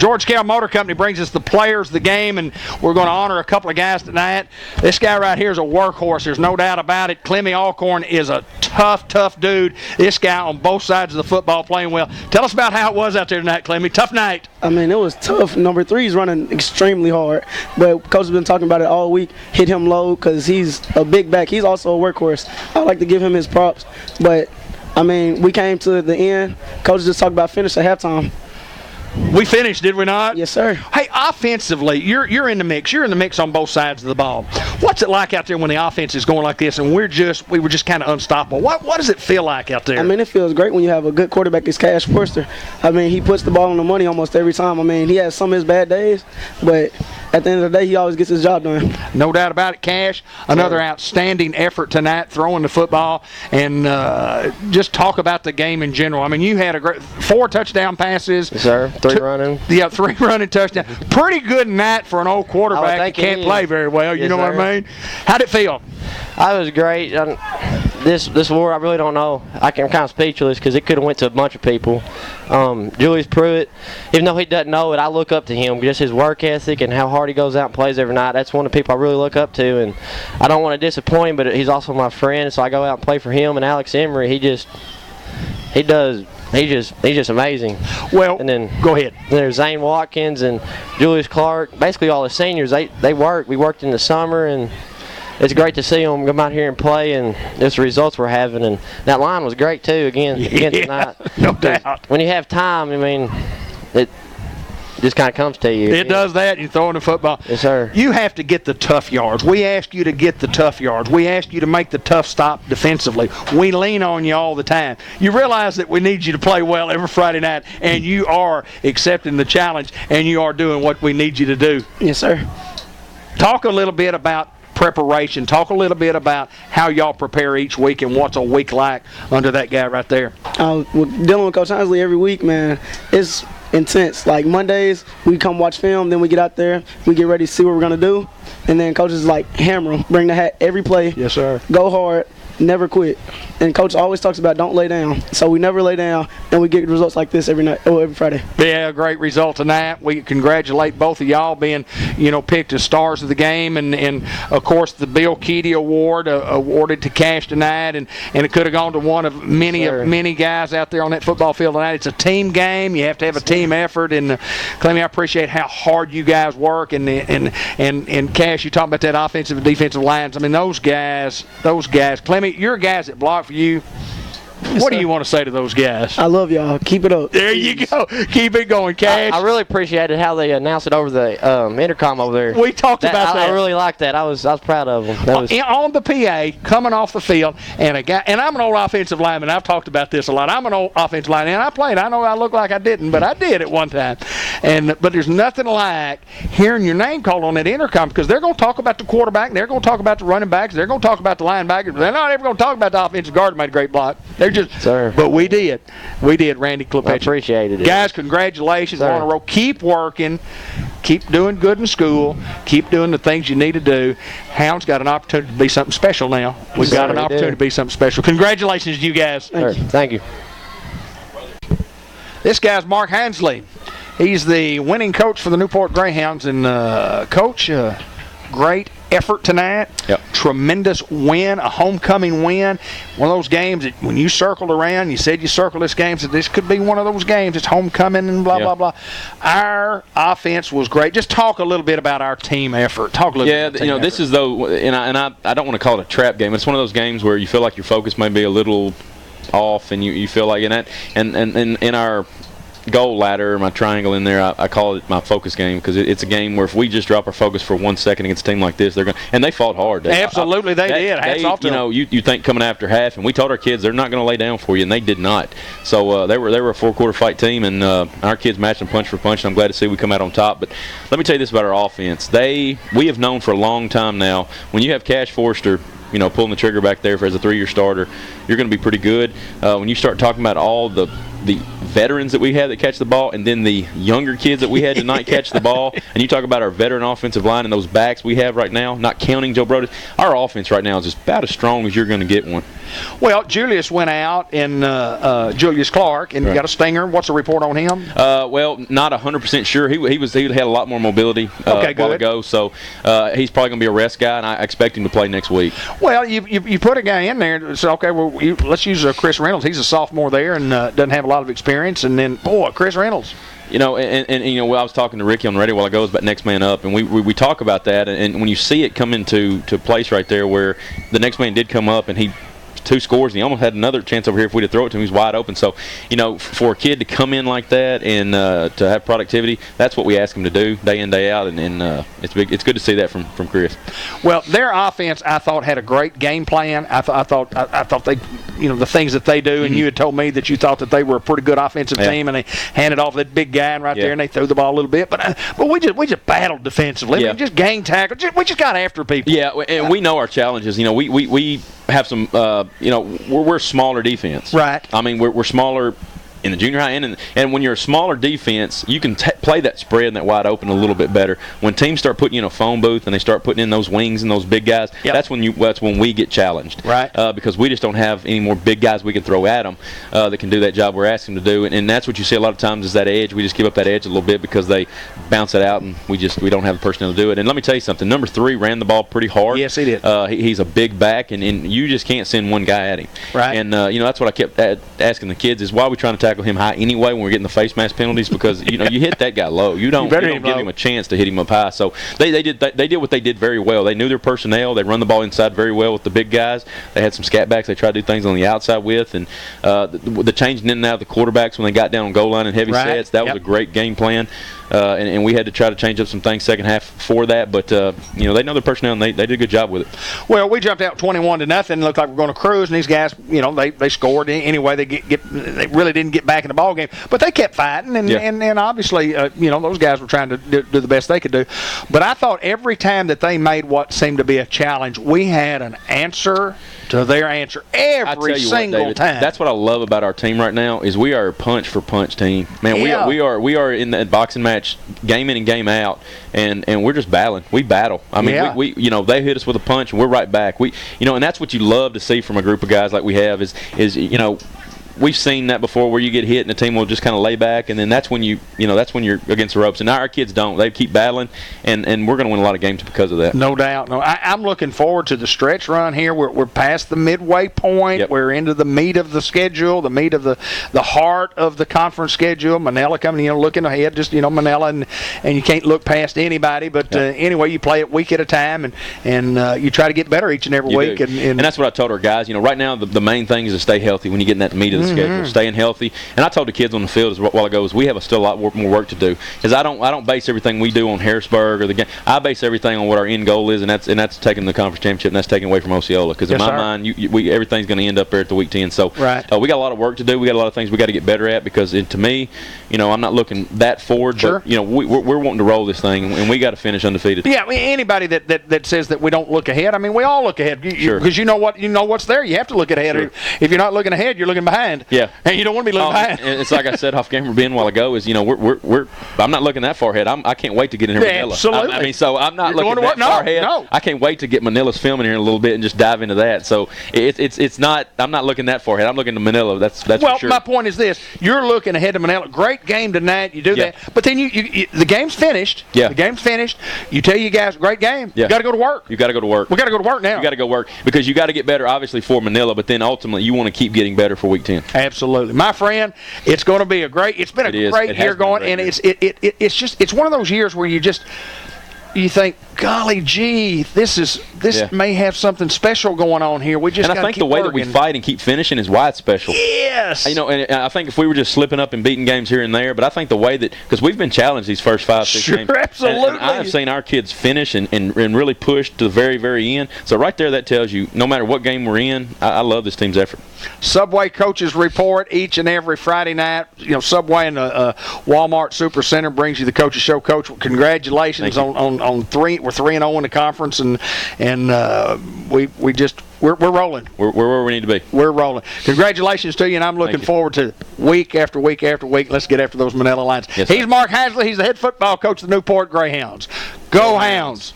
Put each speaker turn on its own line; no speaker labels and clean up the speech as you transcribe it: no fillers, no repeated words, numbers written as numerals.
George Kell Motor Company brings us the players of the game, and we're going to honor a couple of guys tonight. This guy right here is a workhorse. There's no doubt about it. Clemmy Alcorn is a tough dude. This guy on both sides of the football playing well. Tell us about how it was out there tonight, Clemmy. Tough night.
I mean, it was tough. Number 3 is running extremely hard, but Coach has been talking about it all week. Hit him low because he's a big back. He's also a workhorse. I like to give him his props, but, I mean, we came to the end. Coach just talked about finish at halftime.
We finished, did we not?
Yes, sir.
Hey, offensively, you're in the mix. You're in the mix on both sides of the ball. What's it like out there when the offense is going like this and we were just kind of unstoppable? What does it feel like out there?
I mean, it feels great when you have a good quarterback as Cash Forster. I mean, he puts the ball on the money almost every time. I mean, he has some of his bad days, but at the end of the day, he always gets his job done.
No doubt about it, Cash. Another outstanding effort tonight throwing the football. And just talk about the game in general. I mean, you had a great 4 touchdown passes.
Yes, sir. 3 running.
Yeah, 3 running touchdowns. Pretty good night for an old quarterback that can't play very well. You know what I mean? How'd it feel?
I was great. This war, I really don't know. I'm kind of speechless because it could have went to a bunch of people. Julius Pruitt, even though he doesn't know it, I look up to him. Just his work ethic and how hard he goes out and plays every night. That's one of the people I really look up to, and I don't want to disappoint him, but he's also my friend, so I go out and play for him. And Alex Emery, he's just amazing.
Well,
and then
go ahead.
There's Zane Watkins and Julius Clark. Basically, all the seniors. They work. We worked in the summer, and it's great to see them come out here and play, and just the results we're having. And that line was great too. Again tonight.
No doubt.
When you have time, I mean, it just kind of comes to you.
It does that. You're throwing the football.
Yes, sir.
You have to get the tough yards. We ask you to get the tough yards. We ask you to make the tough stop defensively. We lean on you all the time. You realize that we need you to play well every Friday night, and you are accepting the challenge, and you are doing what we need you to do.
Yes, sir.
Talk a little bit about preparation. Talk a little bit about how y'all prepare each week and what's a week like under that guy right there.
Dealing with Coach Hansley every week, man, it's intense. Like Mondays, we come watch film, then we get out there, we get ready to see what we're going to do, and then Coach is like, hammer 'em, bring the hat every play.
Yes, sir.
Go hard, never quit. And Coach always talks about don't lay down. So we never lay down, and we get results like this every Friday.
Yeah, great result tonight. We congratulate both of y'all being, picked as stars of the game, and of course the Bill Keedy Award awarded to Cash tonight, and it could have gone to one of many guys out there on that football field tonight. It's a team game. You have to have a team effort, and Clemmy, I appreciate how hard you guys work, and Cash, you talk about that offensive and defensive lines. I mean, those guys, Clemmy, your guys that block for you.
Yes,
what
sir.
do you want to say to those guys?
I love y'all. Keep it up.
There you go. Keep it going, Cash.
I really appreciated how they announced it over the intercom over there.
We talked about that.
I really liked that. I was proud of them.
On the PA, coming off the field, and a guy, and I'm an old offensive lineman. I've talked about this a lot. I'm an old offensive lineman, and I played. I know I look like I didn't, but I did at one time. But there's nothing like hearing your name called on that intercom, because they're going to talk about the quarterback, and they're going to talk about the running backs, they're going to talk about the linebackers. They're not ever going to talk about the offensive guard who made a great block. They're just.
Sir.
But we did, Randy Klepetch.
I appreciated it.
Guys, congratulations
Sir.
on a roll. Keep working. Keep doing good in school. Keep doing the things you need to do. Hound's got an opportunity to be something special now. We've got an opportunity to be something special. Congratulations to you guys.
Thank you.
This guy's Mark Hansley. He's the winning coach for the Newport Greyhounds. And, Coach, great effort tonight.
Yep.
Tremendous win, a homecoming win. One of those games that when you circled around, you said you circled this game, so this could be one of those games. It's homecoming and blah, blah, blah. Our offense was great. Just talk a little bit about our team effort. Talk a little bit about
this
effort.
is, though, and I don't want to call it a trap game. It's one of those games where you feel like your focus may be a little off, and you feel like and in our goal ladder, my triangle in there, I call it my focus game, because it's a game where if we just drop our focus for 1 second against a team like this, they're going. And they fought hard.
Absolutely, they did. Hats off to them.
You think coming after half, and we told our kids they're not going to lay down for you, and they did not. So they were a four-quarter fight team, and our kids matched them punch for punch. And I'm glad to see we come out on top. But let me tell you this about our offense: we have known for a long time now, when you have Cash Forster, pulling the trigger back there as a 3-year starter, you're going to be pretty good. When you start talking about all the the veterans that we had that catch the ball, and then the younger kids that we had tonight catch the ball. And you talk about our veteran offensive line and those backs we have right now, not counting Joe Brody. Our offense right now is just about as strong as you're going to get one.
Well, Julius went out, and Julius Clark, and got a stinger. What's the report on him?
Well, not 100% sure. He had a lot more mobility a while ago, so he's probably going to be a rest guy, and I expect him to play next week.
Well, you put a guy in there. So okay, well, let's use Chris Reynolds. He's a sophomore there and doesn't have a lot of experience. And then, boy, Chris Reynolds.
You know, and you know, well, I was talking to Ricky on the radio a while ago about next man up, and we talk about that, and when you see it come into place right there where the next man did come up and he 2 scores, and he almost had another chance over here if we'd have thrown it to him. He's wide open. So, you know, for a kid to come in like that and to have productivity, that's what we ask him to do day in, day out, and it's good to see that from Chris.
Well, their offense, I thought, had a great game plan. I thought they, you know, the things that they do, and you had told me that you thought that they were a pretty good offensive team, and they handed off that big guy right there, and they threw the ball a little bit. But we just battled defensively. I mean, just gang tackle. We just got after people.
Yeah, and we know our challenges. You know, we have some, you know, we're a smaller defense.
Right.
I mean, we're smaller in the junior high end, and when you're a smaller defense, you can play that spread and that wide open a little bit better. When teams start putting you in a phone booth and they start putting in those wings and those big guys, that's when we get challenged.
Right.
Because we just don't have any more big guys we can throw at them that can do that job we're asking them to do, and that's what you see a lot of times is that edge. We just give up that edge a little bit because they bounce it out, and we don't have the personnel to do it. And let me tell you something. Number 3 ran the ball pretty hard.
Yes, he did.
He's a big back, and you just can't send one guy at him.
Right.
And you know, that's what I kept asking the kids is why are we trying to tackle him high anyway when we're getting the face mask penalties, because you know you hit that guy low. You don't give him a chance to hit him up high. So they did what they did very well. They knew their personnel. They run the ball inside very well with the big guys. They had some scat backs they tried to do things on the outside with, and the changing in and out of the quarterbacks when they got down on goal line and heavy sets, that was a great game plan. And we had to try to change up some things second half for that, but you know, they know their personnel and they did a good job with it.
Well, we jumped out 21-0. Looked like we're going to cruise, and these guys, you know, they scored anyway. They really didn't get back in the ball game, but they kept fighting, and obviously, you know, those guys were trying to do the best they could do. But I thought every time that they made what seemed to be a challenge, we had an answer to their answer every single time.
That's what I love about our team right now is we are a punch for punch team. Man, we are in that boxing match game in and game out, and we're just battling. We battle. I mean, we you know, they hit us with a punch and we're right back. You know, and that's what you love to see from a group of guys like we have is you know, we've seen that before where you get hit and the team will just kind of lay back, and then that's when you're against the ropes. And now our kids don't. They keep battling, and we're going to win a lot of games because of that.
No doubt. No, I'm looking forward to the stretch run here. We're past the midway point.
Yep.
We're into the meat of the schedule, the meat of the heart of the conference schedule. Manila coming, you know, looking ahead, just, you know, Manila, and you can't look past anybody. But anyway, you play it week at a time, and you try to get better each and every week.
And that's what I told our guys. You know, right now the main thing is to stay healthy when you get in that meat of the schedule, staying healthy. And I told the kids on the field a while ago is we have still a lot more work to do. Because I don't base everything we do on Harrisburg or the game. I base everything on what our end goal is, and that's taking the conference championship, and that's taking away from Osceola. Because in my mind, everything's going to end up there at the week 10. So we got a lot of work to do. We got a lot of things we got to get better at. Because to me, you know, I'm not looking that forward. But you know, we're wanting to roll this thing, and we got to finish undefeated.
Yeah, I mean, anybody that says that we don't look ahead, I mean, we all look ahead. Because you know what's there. You have to look ahead. If you're not looking ahead, you're looking behind.
Yeah.
And you don't want to be looking behind.
And it's like I said off camera Ben a while ago is, you know, I'm not looking that far ahead. I can't wait to get in here with Manila.
Absolutely.
I mean, so I'm not looking that far ahead.
No.
I can't wait to get Manila's film in here in a little bit and just dive into that. So it's not. I'm not looking that far ahead. I'm looking to Manila. That's for sure.
Well, my point is this: you're looking ahead to Manila. Great game tonight. You do that, but then you the game's finished.
Yeah.
The game's finished. You tell you guys, great game.
Yeah.
You got to go to work.
You got to go to work.
We got to go to work now.
You got to go work because you got to get better, obviously, for Manila. But then ultimately, you want to keep getting better for Week 10.
Absolutely, my friend. It's going to be it's been a great year going, and it's one of those years where you think, golly gee, this may have something special going on here. We just
and I think the way that we fight and keep finishing is why it's special.
Yes.
You know, and I think if we were just slipping up and beating games here and there, but I think the way that because we've been challenged these first 5-6 games.
Absolutely.
And I have seen our kids finish and really push to the very, very end. So right there, that tells you no matter what game we're in, I love this team's effort. Subway
Coaches Report each and every Friday night. You know, Subway and Walmart Super Center brings you the Coaches Show. Coach, congratulations on 3. We're 3-0 in the conference, and we're rolling.
We're where we need to be.
We're rolling. Congratulations to you, and I'm looking forward to week after week after week. Let's get after those Manila Lions.
Yes,
He's
sir.
Mark Hasley. He's the head football coach of the Newport Greyhounds. Go Hounds.